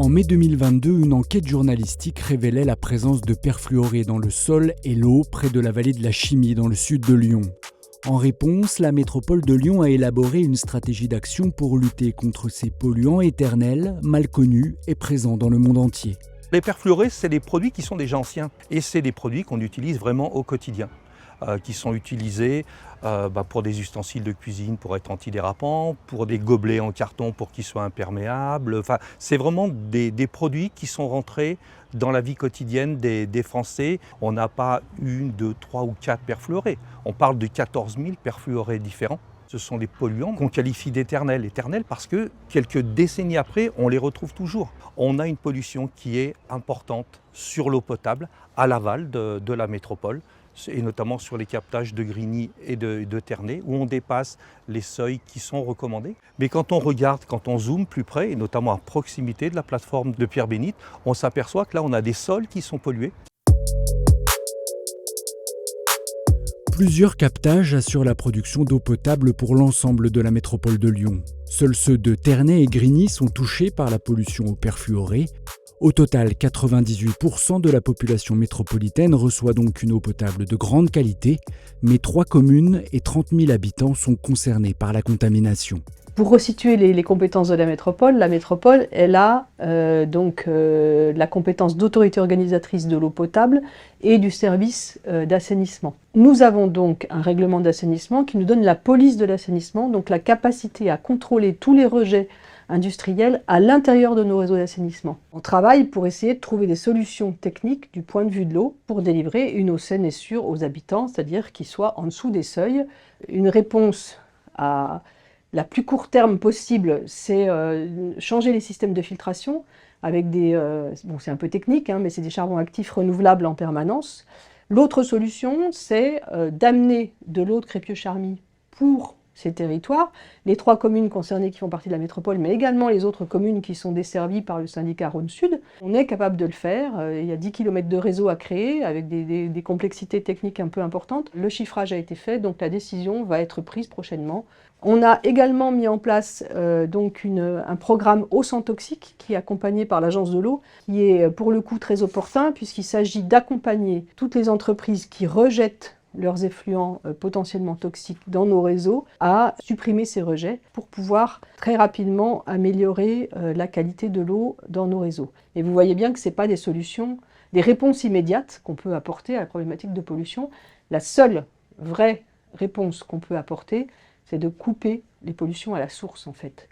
En mai 2022, une enquête journalistique révélait la présence de perfluorés dans le sol et l'eau près de la vallée de la Chimie dans le sud de Lyon. En réponse, la métropole de Lyon a élaboré une stratégie d'action pour lutter contre ces polluants éternels, mal connus et présents dans le monde entier. Les perfluorés, c'est des produits qui sont déjà anciens et c'est des produits qu'on utilise vraiment au quotidien, qui sont utilisés pour des ustensiles de cuisine pour être antidérapants, pour des gobelets en carton pour qu'ils soient imperméables. Enfin, c'est vraiment des produits qui sont rentrés dans la vie quotidienne des Français. On n'a pas une, deux, trois ou quatre perfluorés. On parle de 14 000 perfluorés différents. Ce sont des polluants qu'on qualifie d'éternels. Éternels parce que quelques décennies après, on les retrouve toujours. On a une pollution qui est importante sur l'eau potable à l'aval de la métropole, et notamment sur les captages de Grigny et de Ternay, où on dépasse les seuils qui sont recommandés. Mais quand on regarde, quand on zoome plus près, et notamment à proximité de la plateforme de Pierre-Bénite, on s'aperçoit que là, on a des sols qui sont pollués. Plusieurs captages assurent la production d'eau potable pour l'ensemble de la métropole de Lyon. Seuls ceux de Ternay et Grigny sont touchés par la pollution au perfluoré. Au total, 98% de la population métropolitaine reçoit donc une eau potable de grande qualité, mais 3 communes et 30 000 habitants sont concernés par la contamination. Pour resituer les compétences de la métropole, elle a la compétence d'autorité organisatrice de l'eau potable et du service d'assainissement. Nous avons donc un règlement d'assainissement qui nous donne la police de l'assainissement, donc la capacité à contrôler tous les rejets industriels à l'intérieur de nos réseaux d'assainissement. On travaille pour essayer de trouver des solutions techniques du point de vue de l'eau pour délivrer une eau saine et sûre aux habitants, c'est-à-dire qu'ils soient en dessous des seuils. Une réponse à la plus court terme possible, c'est changer les systèmes de filtration avec des... c'est un peu technique, mais c'est des charbons actifs renouvelables en permanence. L'autre solution, c'est d'amener de l'eau de Crépieux-Charmy pour ces territoires, les 3 communes concernées qui font partie de la métropole, mais également les autres communes qui sont desservies par le syndicat Rhône-Sud. On est capable de le faire, il y a 10 km de réseau à créer avec des complexités techniques un peu importantes. Le chiffrage a été fait, donc la décision va être prise prochainement. On a également mis en place un programme eau sans toxique qui est accompagné par l'Agence de l'eau, qui est pour le coup très opportun puisqu'il s'agit d'accompagner toutes les entreprises qui rejettent leurs effluents potentiellement toxiques dans nos réseaux, à supprimer ces rejets pour pouvoir très rapidement améliorer la qualité de l'eau dans nos réseaux. Et vous voyez bien que ce n'est pas des solutions, des réponses immédiates qu'on peut apporter à la problématique de pollution. La seule vraie réponse qu'on peut apporter, c'est de couper les pollutions à la source en fait.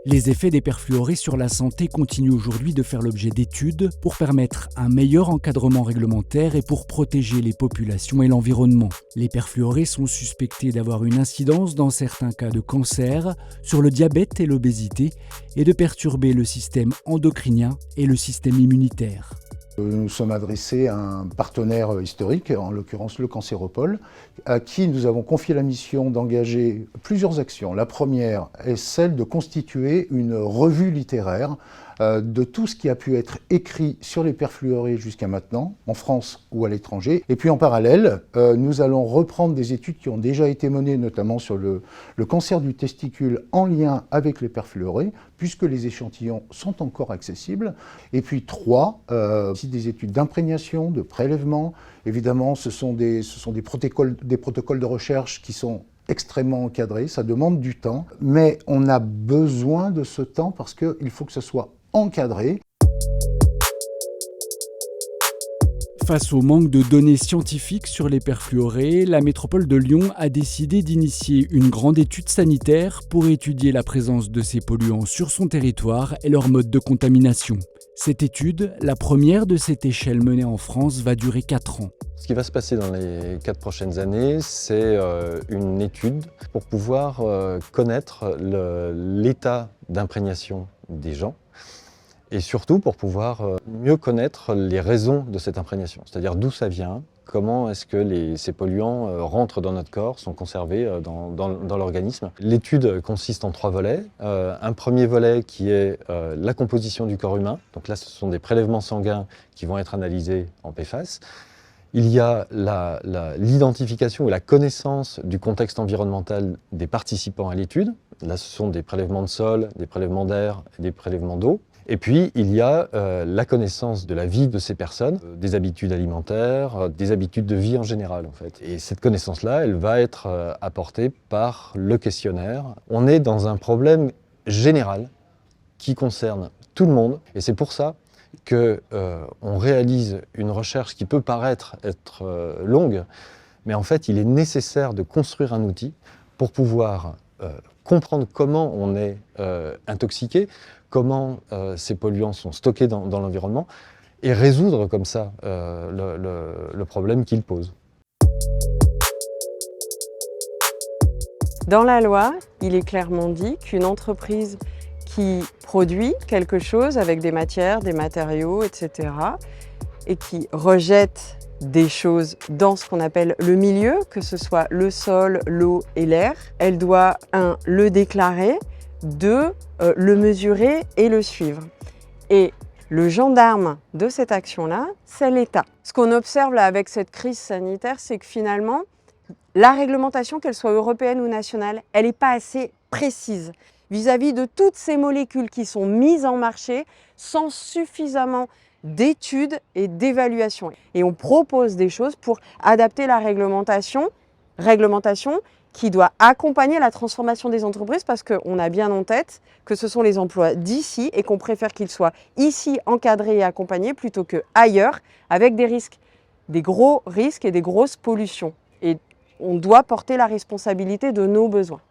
Les effets des perfluorés sur la santé continuent aujourd'hui de faire l'objet d'études pour permettre un meilleur encadrement réglementaire et pour protéger les populations et l'environnement. Les perfluorés sont suspectés d'avoir une incidence dans certains cas de cancer, sur le diabète et l'obésité, et de perturber le système endocrinien et le système immunitaire. Nous sommes adressés à un partenaire historique, en l'occurrence le Cancéropole, à qui nous avons confié la mission d'engager plusieurs actions. La première est celle de constituer une revue littéraire de tout ce qui a pu être écrit sur les perfluorés jusqu'à maintenant, en France ou à l'étranger. Et puis en parallèle, nous allons reprendre des études qui ont déjà été menées, notamment sur le cancer du testicule en lien avec les perfluorés, puisque les échantillons sont encore accessibles. Et puis 3, des études d'imprégnation, de prélèvement. Évidemment, ce sont des protocoles de recherche qui sont extrêmement encadrés, ça demande du temps, mais on a besoin de ce temps parce qu'il faut que ce soit encadré. Face au manque de données scientifiques sur les perfluorés, la métropole de Lyon a décidé d'initier une grande étude sanitaire pour étudier la présence de ces polluants sur son territoire et leur mode de contamination. Cette étude, la première de cette échelle menée en France, va durer 4 ans. Ce qui va se passer dans les 4 prochaines années, c'est une étude pour pouvoir connaître l'état d'imprégnation des gens et surtout pour pouvoir mieux connaître les raisons de cette imprégnation, c'est-à-dire d'où ça vient, comment est-ce que ces polluants rentrent dans notre corps, sont conservés dans l'organisme. L'étude consiste en 3 volets. Un premier volet qui est la composition du corps humain. Donc là, ce sont des prélèvements sanguins qui vont être analysés en PFAS. Il y a l'identification et la connaissance du contexte environnemental des participants à l'étude. Là, ce sont des prélèvements de sol, des prélèvements d'air et des prélèvements d'eau. Et puis, il y a la connaissance de la vie de ces personnes, des habitudes alimentaires, des habitudes de vie en général, en fait. Et cette connaissance-là, elle va être apportée par le questionnaire. On est dans un problème général qui concerne tout le monde. Et c'est pour ça qu'on réalise une recherche qui peut paraître être longue, mais en fait, il est nécessaire de construire un outil pour pouvoir comprendre comment on est intoxiqué, comment ces polluants sont stockés dans l'environnement, et résoudre comme ça le problème qu'ils posent. Dans la loi, il est clairement dit qu'une entreprise qui produit quelque chose avec des matières, des matériaux, etc., et qui rejette des choses dans ce qu'on appelle le milieu, que ce soit le sol, l'eau et l'air, elle doit, 1, le déclarer, 2, le mesurer et le suivre. Et le gendarme de cette action-là, c'est l'État. Ce qu'on observe là avec cette crise sanitaire, c'est que finalement, la réglementation, qu'elle soit européenne ou nationale, elle n'est pas assez précise vis-à-vis de toutes ces molécules qui sont mises en marché sans suffisamment d'études et d'évaluations. Et on propose des choses pour adapter la réglementation qui doit accompagner la transformation des entreprises, parce qu'on a bien en tête que ce sont les emplois d'ici et qu'on préfère qu'ils soient ici encadrés et accompagnés plutôt qu'ailleurs, avec des risques, des gros risques et des grosses pollutions. Et on doit porter la responsabilité de nos besoins.